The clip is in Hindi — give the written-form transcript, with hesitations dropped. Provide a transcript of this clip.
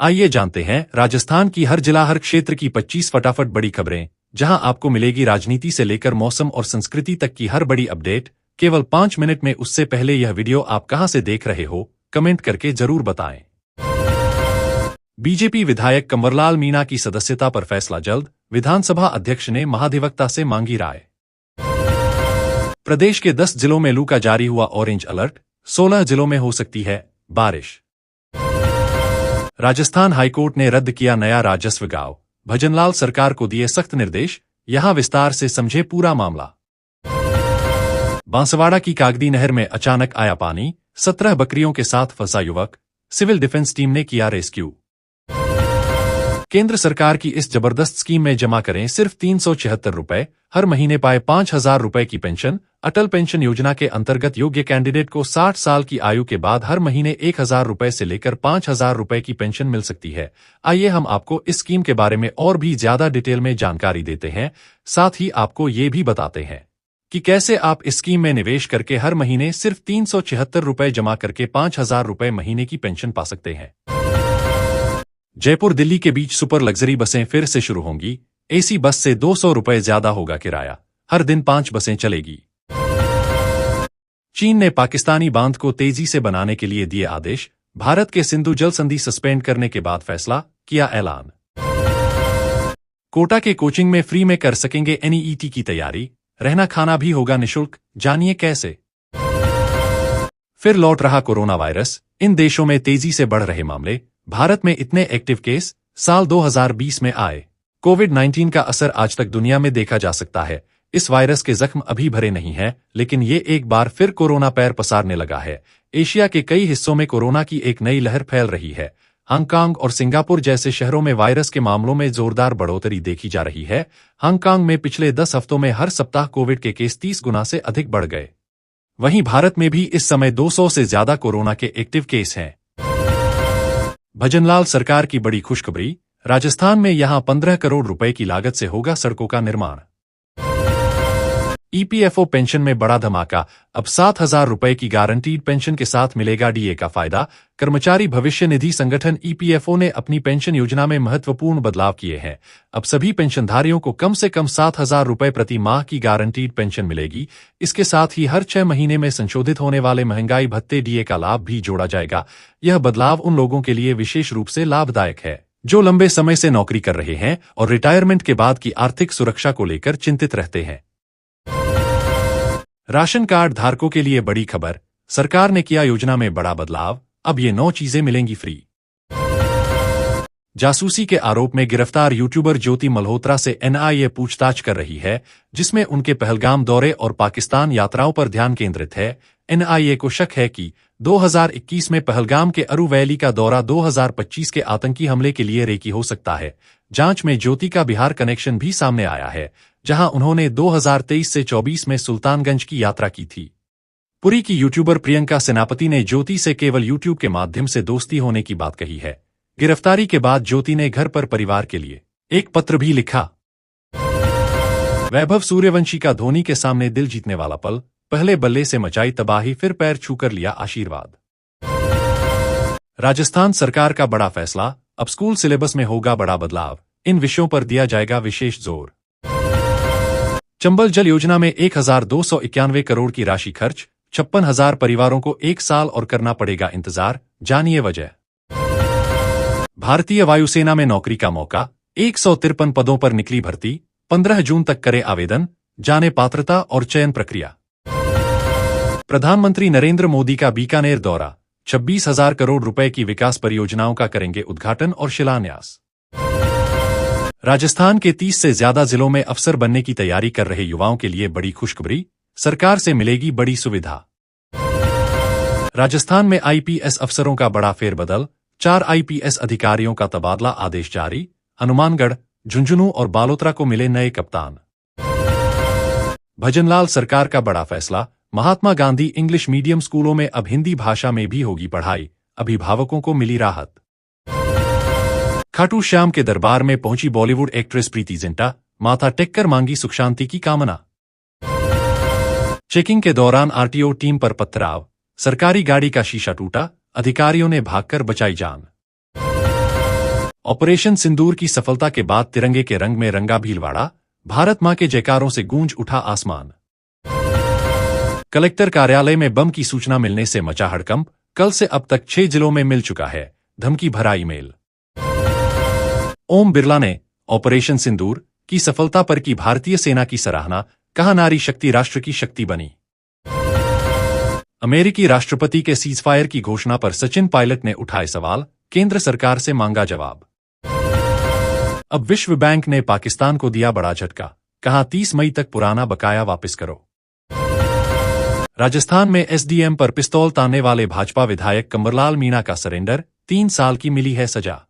आइए जानते हैं राजस्थान की हर जिला हर क्षेत्र की 25 फटाफट बड़ी खबरें, जहां आपको मिलेगी राजनीति से लेकर मौसम और संस्कृति तक की हर बड़ी अपडेट केवल 5 मिनट में। उससे पहले यह वीडियो आप कहां से देख रहे हो, कमेंट करके जरूर बताएं। बीजेपी विधायक कंवरलाल मीणा की सदस्यता पर फैसला जल्द, विधानसभा अध्यक्ष ने महाधिवक्ता से मांगी राय। प्रदेश के 10 जिलों में लू का जारी हुआ ऑरेंज अलर्ट, 16 जिलों में हो सकती है बारिश। राजस्थान हाईकोर्ट ने रद्द किया नया राजस्व गांव, भजनलाल सरकार को दिए सख्त निर्देश, यहां विस्तार से समझे पूरा मामला। बांसवाड़ा की कागदी नहर में अचानक आया पानी, 17 बकरियों के साथ फंसा युवक, सिविल डिफेंस टीम ने किया रेस्क्यू। केंद्र सरकार की इस जबरदस्त स्कीम में जमा करें सिर्फ 376 रुपए, हर महीने पाए 5,000 रुपए की पेंशन। अटल पेंशन योजना के अंतर्गत योग्य कैंडिडेट को 60 साल की आयु के बाद हर महीने 1,000 रुपए से लेकर 5,000 रुपए की पेंशन मिल सकती है। आइए हम आपको इस स्कीम के बारे में और भी ज्यादा डिटेल में जानकारी देते हैं, साथ ही आपको ये भी बताते हैं कि कैसे आप इस स्कीम में निवेश करके हर महीने सिर्फ 376 रुपए जमा करके 5,000 रुपए महीने की पेंशन पा सकते हैं। जयपुर दिल्ली के बीच सुपर लग्जरी बसें फिर से शुरू होंगी, एसी बस से 200 रुपए ज्यादा होगा किराया, हर दिन 5 बसें चलेगी। चीन ने पाकिस्तानी बांध को तेजी से बनाने के लिए दिए आदेश, भारत के सिंधु जल संधि सस्पेंड करने के बाद फैसला किया ऐलान। कोटा के कोचिंग में फ्री में कर सकेंगे एनईईटी की तैयारी, रहना खाना भी होगा निःशुल्क, जानिए कैसे। फिर लौट रहा कोरोना वायरस, इन देशों में तेजी से बढ़ रहे मामले, भारत में इतने एक्टिव केस साल 2020 में आए। कोविड-19 का असर आज तक दुनिया में देखा जा सकता है। इस वायरस के जख्म अभी भरे नहीं हैं, लेकिन ये एक बार फिर कोरोना पैर पसारने लगा है। एशिया के कई हिस्सों में कोरोना की एक नई लहर फैल रही है। हांगकांग और सिंगापुर जैसे शहरों में वायरस के मामलों में जोरदार बढ़ोतरी देखी जा रही है। हांगकांग में पिछले 10 हफ्तों में हर सप्ताह कोविड के केस 30 गुना से अधिक बढ़ गए। वहीं भारत में भी इस समय 200 से ज्यादा कोरोना के एक्टिव केस हैं। भजनलाल सरकार की बड़ी खुशखबरी, राजस्थान में यहां 15 करोड़ रुपए की लागत से होगा सड़कों का निर्माण। ईपीएफओ पेंशन में बड़ा धमाका, अब 7,000 रुपए की गारंटीड पेंशन के साथ मिलेगा डीए का फायदा। कर्मचारी भविष्य निधि संगठन ईपीएफओ ने अपनी पेंशन योजना में महत्वपूर्ण बदलाव किए हैं। अब सभी पेंशनधारियों को कम से कम 7,000 रुपए प्रति माह की गारंटीड पेंशन मिलेगी। इसके साथ ही हर 6 महीने में संशोधित होने वाले महंगाई भत्ते डीए का लाभ भी जोड़ा जाएगा। यह बदलाव उन लोगों के लिए विशेष रूप से लाभदायक है जो लंबे समय से नौकरी कर रहे हैं और रिटायरमेंट के बाद की आर्थिक सुरक्षा को लेकर चिंतित रहते हैं। राशन कार्ड धारकों के लिए बड़ी खबर, सरकार ने किया योजना में बड़ा बदलाव, अब ये 9 चीजें मिलेंगी फ्री। जासूसी के आरोप में गिरफ्तार यूट्यूबर ज्योति मल्होत्रा से एनआईए पूछताछ कर रही है, जिसमें उनके पहलगाम दौरे और पाकिस्तान यात्राओं पर ध्यान केंद्रित है। एनआईए को शक है कि 2021 में पहलगाम के अरू वैली का दौरा 2025 के आतंकी हमले के लिए रेकी हो सकता है। जांच में ज्योति का बिहार कनेक्शन भी सामने आया है, जहां उन्होंने 2023 से 24 में सुल्तानगंज की यात्रा की थी। पुरी की यूट्यूबर प्रियंका सेनापति ने ज्योति से केवल यूट्यूब के माध्यम से दोस्ती होने की बात कही है। गिरफ्तारी के बाद ज्योति ने घर पर परिवार के लिए एक पत्र भी लिखा। वैभव सूर्यवंशी का धोनी के सामने दिल जीतने वाला पल, पहले बल्ले से मचाई तबाही, फिर पैर छूकर लिया आशीर्वाद। राजस्थान सरकार का बड़ा फैसला, अब स्कूल सिलेबस में होगा बड़ा बदलाव, इन विषयों पर दिया जाएगा विशेष जोर। चंबल जल योजना में 1,291 करोड़ की राशि खर्च, 56,000 परिवारों को 1 साल और करना पड़ेगा इंतजार, जानिए वजह। भारतीय वायुसेना में नौकरी का मौका, 153 पदों पर निकली भर्ती, 15 जून तक करे आवेदन, जाने पात्रता और चयन प्रक्रिया। प्रधानमंत्री नरेंद्र मोदी का बीकानेर दौरा, 26,000 करोड़ रुपए की विकास परियोजनाओं का करेंगे उद्घाटन और शिलान्यास। राजस्थान के 30 से ज्यादा जिलों में अफसर बनने की तैयारी कर रहे युवाओं के लिए बड़ी खुशखबरी, सरकार से मिलेगी बड़ी सुविधा। राजस्थान में आईपीएस अफसरों का बड़ा फेरबदल, 4 आईपीएस अधिकारियों का तबादला आदेश जारी। हनुमानगढ़, झुंझुनू और बालोतरा को मिले नए कप्तान। भजनलाल सरकार का बड़ा फैसला, महात्मा गांधी इंग्लिश मीडियम स्कूलों में अब हिंदी भाषा में भी होगी पढ़ाई, अभिभावकों को मिली राहत। खाटू श्याम के दरबार में पहुंची बॉलीवुड एक्ट्रेस प्रीति जिंटा, माथा टेककर मांगी सुख शांति की कामना। चेकिंग के दौरान आरटीओ टीम पर पथराव, सरकारी गाड़ी का शीशा टूटा, अधिकारियों ने भागकर बचाई जान। ऑपरेशन सिंदूर की सफलता के बाद तिरंगे के रंग में रंगा भीलवाड़ा, भारत मां के जयकारों से गूंज उठा आसमान। कलेक्टर कार्यालय में बम की सूचना मिलने से मचा हड़कंप, कल से अब तक 6 जिलों में मिल चुका है धमकी भरा ईमेल। ओम बिरला ने ऑपरेशन सिंदूर की सफलता पर की भारतीय सेना की सराहना, कहा नारी शक्ति राष्ट्र की शक्ति बनी। अमेरिकी राष्ट्रपति के सीजफायर की घोषणा पर सचिन पायलट ने उठाए सवाल, केंद्र सरकार से मांगा जवाब। अब विश्व बैंक ने पाकिस्तान को दिया बड़ा झटका, कहा 30 मई तक पुराना बकाया वापस करो। राजस्थान में एसडीएम पर पिस्तौल तानने वाले भाजपा विधायक कंवरलाल मीणा का सरेंडर, 3 साल की मिली है सजा।